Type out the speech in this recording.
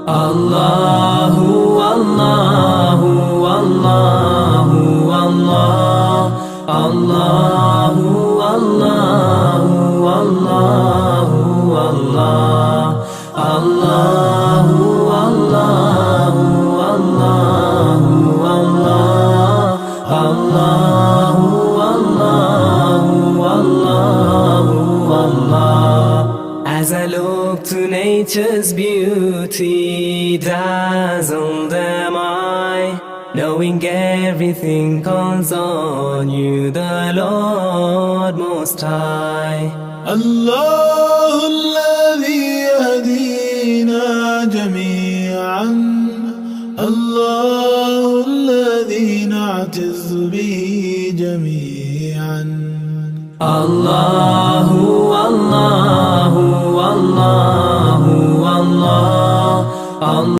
Allahu Allahu Allahu Allah, Allahu Allahu Allahu Allah, Allahu Allahu Allahu Allah, Allahu Allahu Allahu Allah. As I look to nature's beauty, dazzled am I, knowing everything calls on you, the Lord Most High. الله الذي يهدينا جميعا، الله الذي نعتز به جميعا. Allahu Allahu Allahu Allah, Allah.